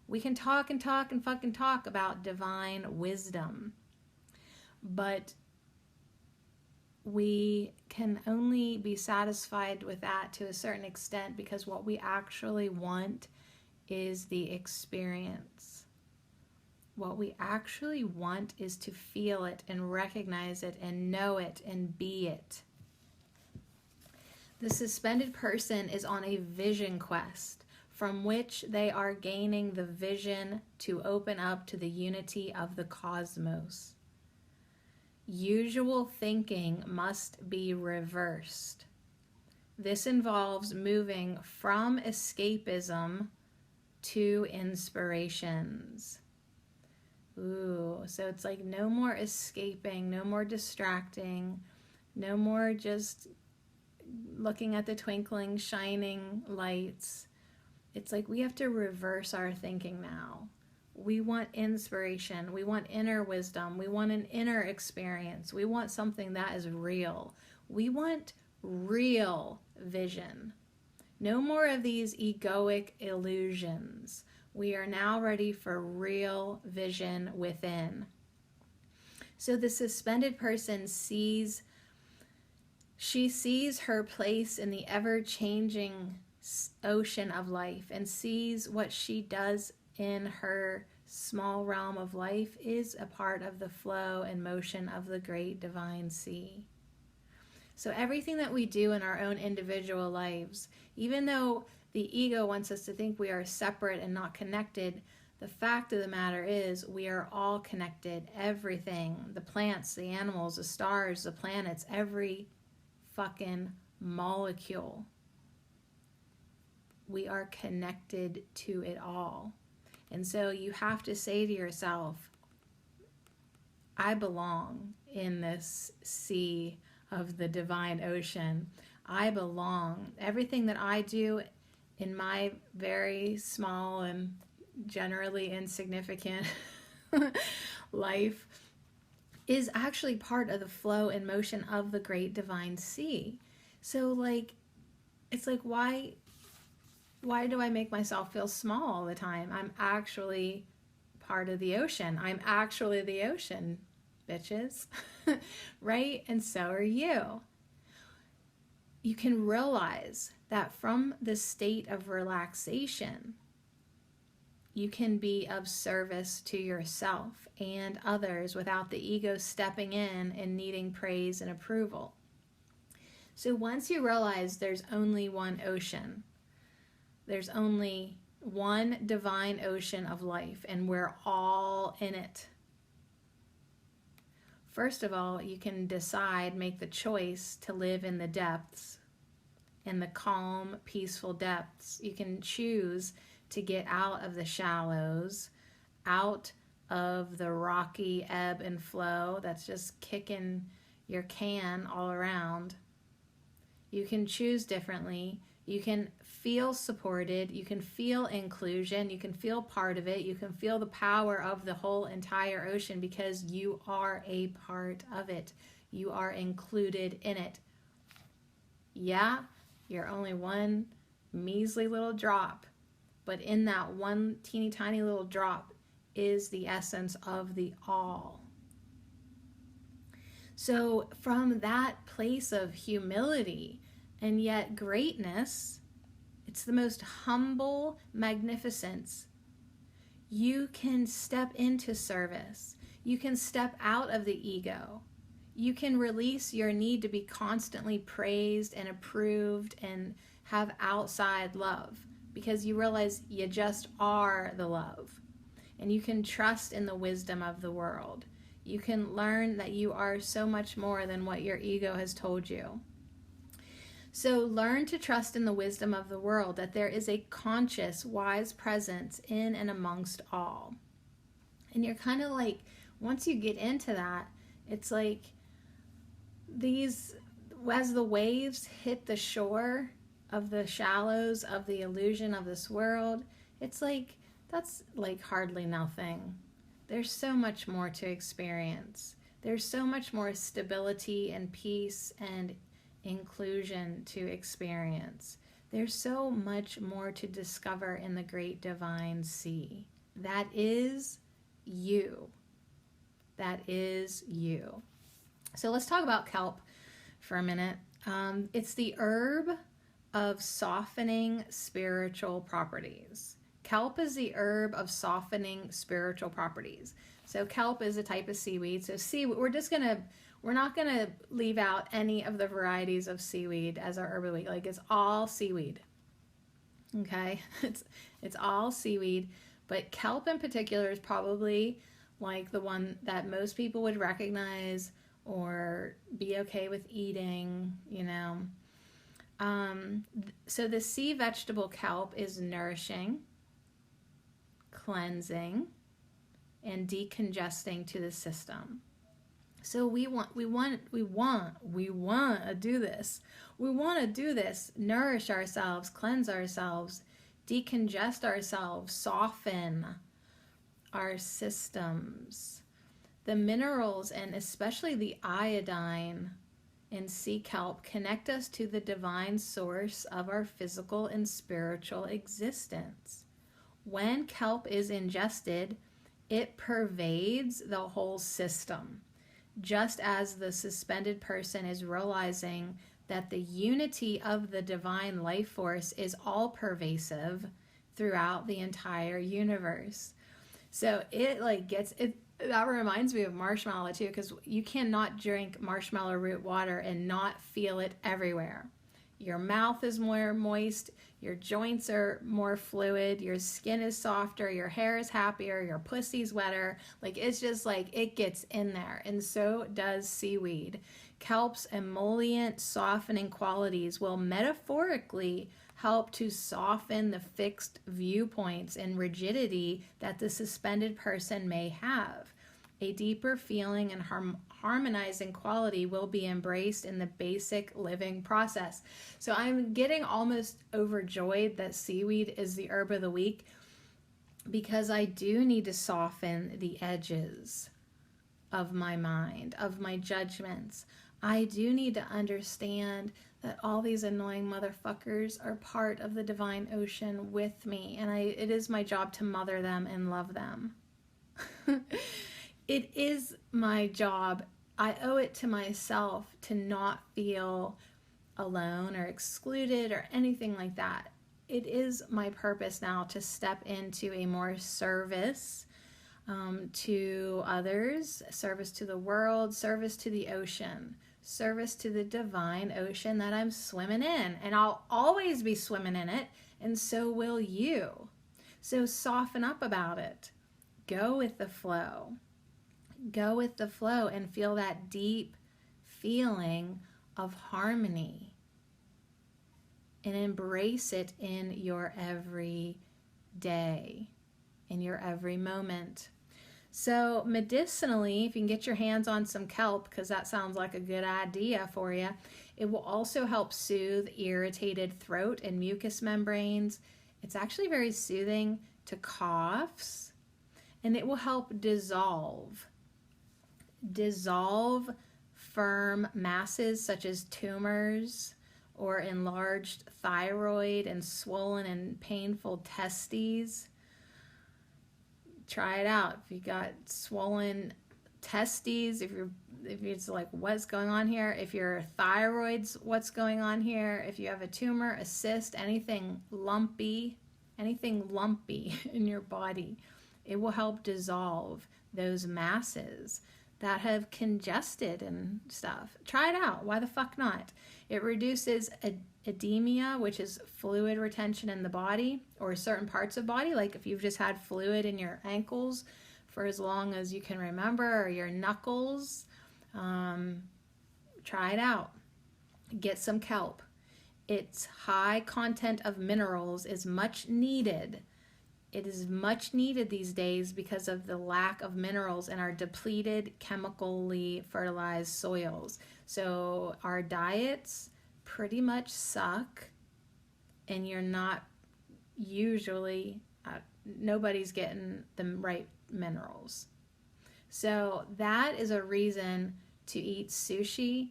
We can talk and talk and fucking talk about divine wisdom, but we can only be satisfied with that to a certain extent, because what we actually want is the experience. What we actually want is to feel it and recognize it and know it and be it. The suspended person is on a vision quest from which they are gaining the vision to open up to the unity of the cosmos. Usual thinking must be reversed. This involves moving from escapism to inspirations. Ooh, so it's like no more escaping, no more distracting, no more just looking at the twinkling, shining lights. It's like we have to reverse our thinking now. We want inspiration. We want inner wisdom. We want an inner experience. We want something that is real. We want real vision. No more of these egoic illusions. We are now ready for real vision within. So the suspended person sees her place in the ever-changing ocean of life, and sees what she does in her small realm of life is a part of the flow and motion of the great divine sea. So everything that we do in our own individual lives, even though the ego wants us to think we are separate and not connected, the fact of the matter is we are all connected. Everything, the plants, the animals, the stars, the planets, every fucking molecule. We are connected to it all. And so you have to say to yourself, I belong in this sea of the divine ocean. I belong. Everything that I do in my very small and generally insignificant life is actually part of the flow and motion of the great divine sea. So like, it's like, why do I make myself feel small all the time? I'm actually part of the ocean. I'm actually the ocean, bitches. Right? And so are you. You can realize that from the state of relaxation, you can be of service to yourself and others without the ego stepping in and needing praise and approval. So once you realize there's only one ocean, there's only one divine ocean of life, and we're all in it. First of all, you can decide, make the choice to live in the depths, in the calm, peaceful depths. You can choose to get out of the shallows, out of the rocky ebb and flow that's just kicking your can all around. You can choose differently. You can feel supported. You can feel inclusion. You can feel part of it. You can feel the power of the whole entire ocean because you are a part of it. You are included in it. Yeah, you're only one measly little drop, but in that one teeny tiny little drop is the essence of the all. So from that place of humility and yet greatness, it's the most humble magnificence. You can step into service. You can step out of the ego. You can release your need to be constantly praised and approved and have outside love because you realize you just are the love. And you can trust in the wisdom of the world. You can learn that you are so much more than what your ego has told you. So learn to trust in the wisdom of the world, that there is a conscious, wise presence in and amongst all. And you're kind of like, once you get into that, it's like these, as the waves hit the shore of the shallows of the illusion of this world, it's like, that's like hardly nothing. There's so much more to experience. There's so much more stability and peace and inclusion to experience. There's so much more to discover in the great divine sea. That is you. That is you. So let's talk about kelp for a minute. It's the herb of softening spiritual properties. Kelp is the herb of softening spiritual properties. So kelp is a type of seaweed. So we're not gonna leave out any of the varieties of seaweed as our herb of the week. Like, it's all seaweed. Okay, it's all seaweed. But kelp in particular is probably like the one that most people would recognize or be okay with eating, you know. So the sea vegetable kelp is nourishing, cleansing, and decongesting to the system. So we want to do this. We want to do this, nourish ourselves, cleanse ourselves, decongest ourselves, soften our systems. The minerals, and especially the iodine in sea kelp, connect us to the divine source of our physical and spiritual existence. When kelp is ingested, it pervades the whole system, just as the suspended person is realizing that the unity of the divine life force is all pervasive throughout the entire universe. So it that reminds me of marshmallow too, because you cannot drink marshmallow root water and not feel it everywhere. Your mouth is more moist, your joints are more fluid, your skin is softer, your hair is happier, your pussy's wetter. Like, it's just like, it gets in there. And so does seaweed. Kelp's emollient softening qualities will metaphorically help to soften the fixed viewpoints and rigidity that the suspended person may have. A deeper feeling and harmonizing quality will be embraced in the basic living process. So I'm getting almost overjoyed that seaweed is the herb of the week, because I do need to soften the edges of my mind, of my judgments. I do need to understand that all these annoying motherfuckers are part of the divine ocean with me, and it is my job to mother them and love them. It is my job. I owe it to myself to not feel alone or excluded or anything like that. It is my purpose now to step into a more service to others, service to the world, service to the ocean, service to the divine ocean that I'm swimming in. And I'll always be swimming in it, and so will you. So soften up about it. Go with the flow. Go with the flow and feel that deep feeling of harmony. And embrace it in your every day, in your every moment. So medicinally, if you can get your hands on some kelp, because that sounds like a good idea for you, it will also help soothe irritated throat and mucous membranes. It's actually very soothing to coughs, and it will help dissolve firm masses such as tumors or enlarged thyroid and swollen and painful testes. Try it out. If you got swollen testes, if it's like, what's going on here? If your thyroid's what's going on here? If you have a tumor, a cyst, anything lumpy in your body, it will help dissolve those masses that have congested and stuff. Try it out. Why the fuck not? It reduces edema, which is fluid retention in the body or certain parts of body, like if you've just had fluid in your ankles for as long as you can remember, or your knuckles. Try it out. Get some kelp. Its high content of minerals is much needed. It is much needed these days because of the lack of minerals in our depleted, chemically fertilized soils. So our diets pretty much suck, and you're not usually, nobody's getting the right minerals. So that is a reason to eat sushi,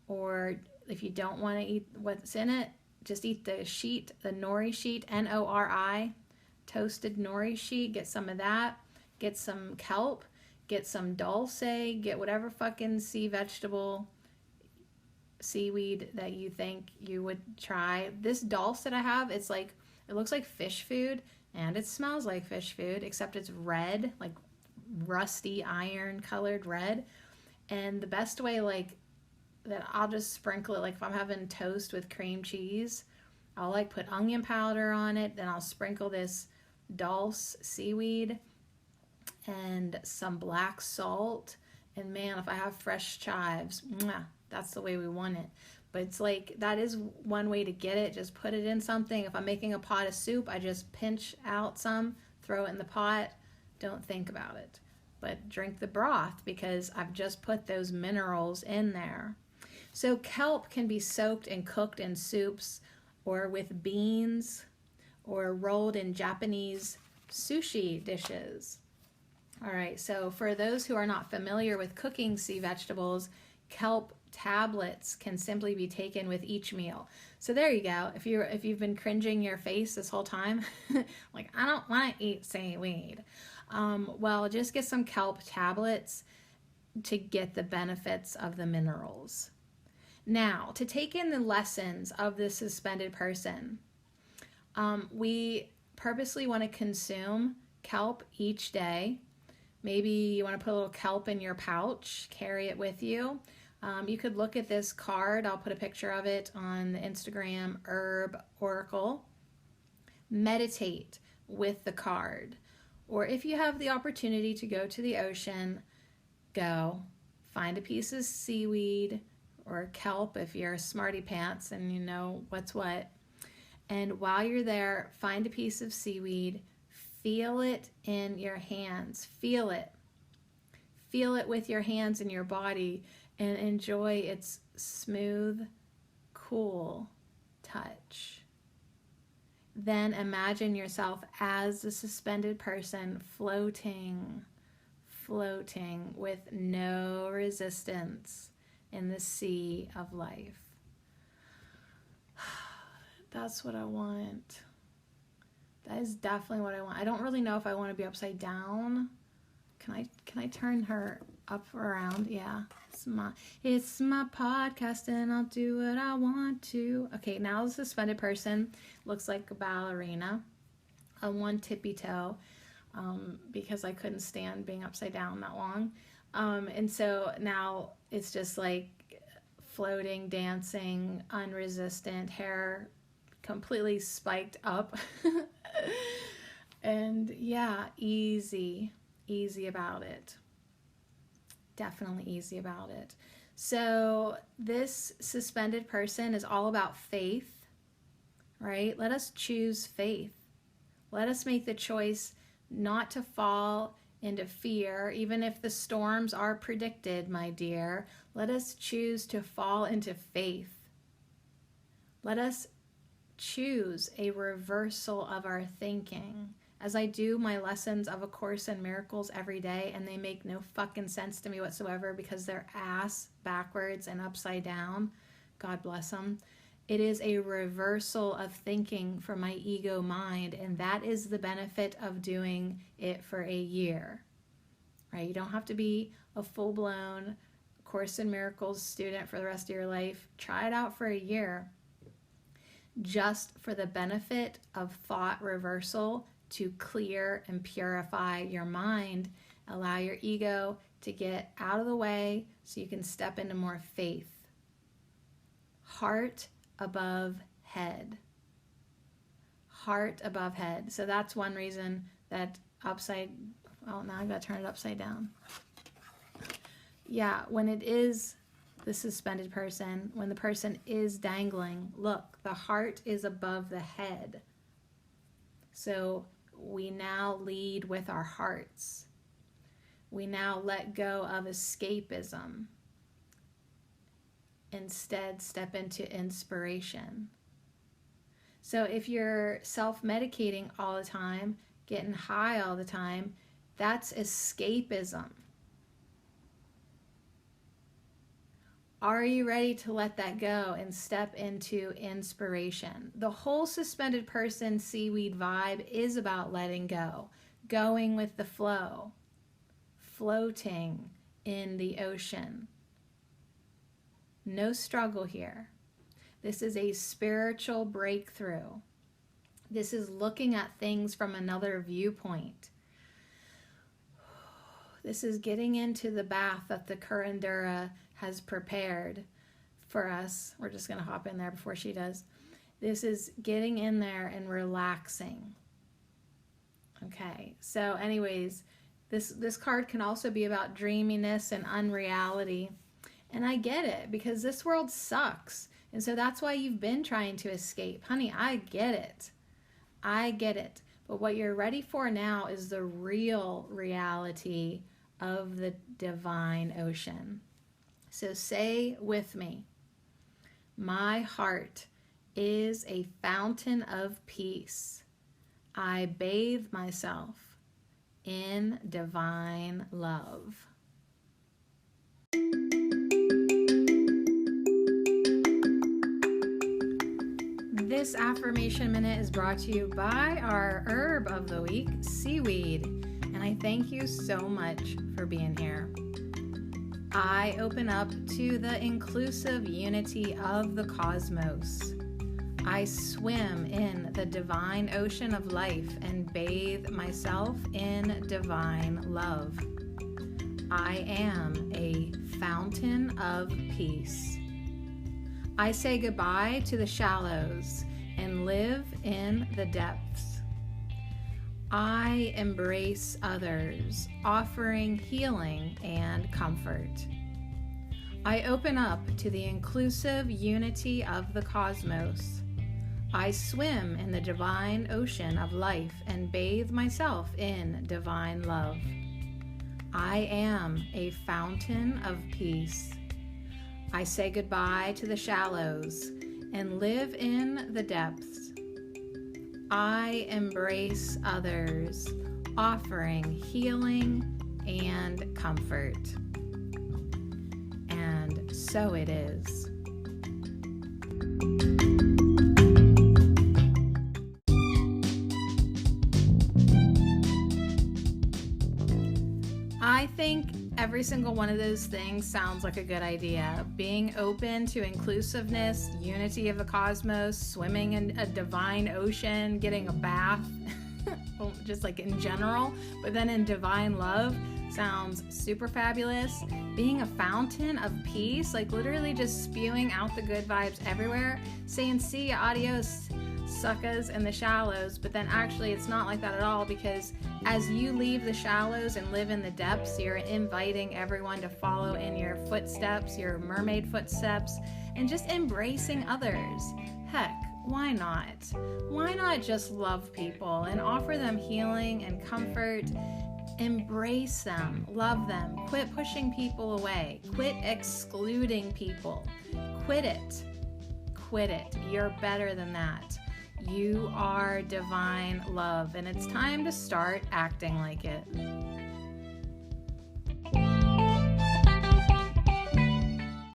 or if you don't want to eat what's in it, just eat the sheet, the nori sheet, N-O-R-I, toasted nori sheet. Get some of that. Get some kelp. Get some dulce. Get whatever fucking sea vegetable, seaweed that you think you would try. This dulce that I have, it's like, it looks like fish food, and it smells like fish food, except it's red, like rusty iron colored red. And the best way, like, that I'll just sprinkle it, like if I'm having toast with cream cheese, I'll like put onion powder on it, then I'll sprinkle this dulce seaweed and some black salt, and man, if I have fresh chives, mwah, that's the way we want it. But it's like, that is one way to get it. Just put it in something. If I'm making a pot of soup, I just pinch out some, throw it in the pot, don't think about it, but drink the broth because I've just put those minerals in there. So kelp can be soaked and cooked in soups, or with beans, or rolled in Japanese sushi dishes. All right, so for those who are not familiar with cooking sea vegetables, kelp tablets can simply be taken with each meal. So there you go. If you've been cringing your face this whole time, like, I don't want to eat seaweed. Well, just get some kelp tablets to get the benefits of the minerals. Now, to take in the lessons of the suspended person, we purposely want to consume kelp each day. Maybe you want to put a little kelp in your pouch, carry it with you. You could look at this card. I'll put a picture of it on the Instagram, Herb Oracle. Meditate with the card. Or if you have the opportunity to go to the ocean, go. Find a piece of seaweed or kelp if you're a smarty pants and you know what's what. And while you're there, find a piece of seaweed. Feel it in your hands. Feel it. Feel it with your hands and your body, and enjoy its smooth, cool touch. then imagine yourself as the suspended person floating with no resistance in the sea of life. That's what I want. That is definitely what I want. I don't really know if I want to be upside down. Can I turn her up around? Yeah. It's my podcast and I'll do what I want to. Okay, now the suspended person looks like a ballerina on one tippy toe, because I couldn't stand being upside down that long. And so now it's just like floating, dancing, unresistant, hair completely spiked up. And yeah, easy about it. Definitely easy about it. So this suspended person is all about faith, right? Let us choose faith. Let us make the choice not to fall into fear, even if the storms are predicted, my dear. Let us choose to fall into faith. Let us choose a reversal of our thinking. As I do my lessons of A Course in Miracles every day, and they make no fucking sense to me whatsoever because they're ass backwards and upside down, God bless them. It is a reversal of thinking for my ego mind, and that is the benefit of doing it for a year, right? You don't have to be a full-blown Course in Miracles student for the rest of your life. Try it out for a year, just for the benefit of thought reversal, to clear and purify your mind, allow your ego to get out of the way so you can step into more faith. Heart above head. Heart above head. So that's one reason that now I've got to turn it upside down. Yeah, when it is the suspended person, when the person is dangling, look, the heart is above the head. So we now lead with our hearts. We now let go of escapism. Instead, step into inspiration. So if you're self-medicating all the time, getting high all the time, that's escapism. Are you ready to let that go and step into inspiration? The whole suspended person seaweed vibe is about letting go, going with the flow, floating in the ocean. No struggle here. This is a spiritual breakthrough. This is looking at things from another viewpoint. This is getting into the bath that the Curandera has prepared for us. We're just going to hop in there before she does. This is getting in there and relaxing. Okay, so anyways, this card can also be about dreaminess and unreality. And I get it, because this world sucks. And so that's why you've been trying to escape. Honey, I get it. I get it. But what you're ready for now is the real reality of the divine ocean. So say with me, my heart is a fountain of peace. I bathe myself in divine love. This affirmation minute is brought to you by our herb of the week, seaweed. And I thank you so much for being here. I open up to the inclusive unity of the cosmos. I swim in the divine ocean of life and bathe myself in divine love. I am a fountain of peace. I say goodbye to the shallows and live in the depths. I embrace others, offering healing and comfort. I open up to the inclusive unity of the cosmos. I swim in the divine ocean of life and bathe myself in divine love. I am a fountain of peace. I say goodbye to the shallows and live in the depths. I embrace others, offering healing and comfort. And so it is. I think every single one of those things sounds like a good idea. Being open to inclusiveness, unity of the cosmos, swimming in a divine ocean, getting a bath, just like in general, but then in divine love sounds super fabulous. Being a fountain of peace, like literally just spewing out the good vibes everywhere, saying see ya, adios, suckers in the shallows, but then actually it's not like that at all, because as you leave the shallows and live in the depths, you're inviting everyone to follow in your footsteps, your mermaid footsteps, and just embracing others. Heck, why not? Why not just love people and offer them healing and comfort? Embrace them, love them, quit pushing people away, quit excluding people, quit it. You're better than that. You are divine love, and it's time to start acting like it.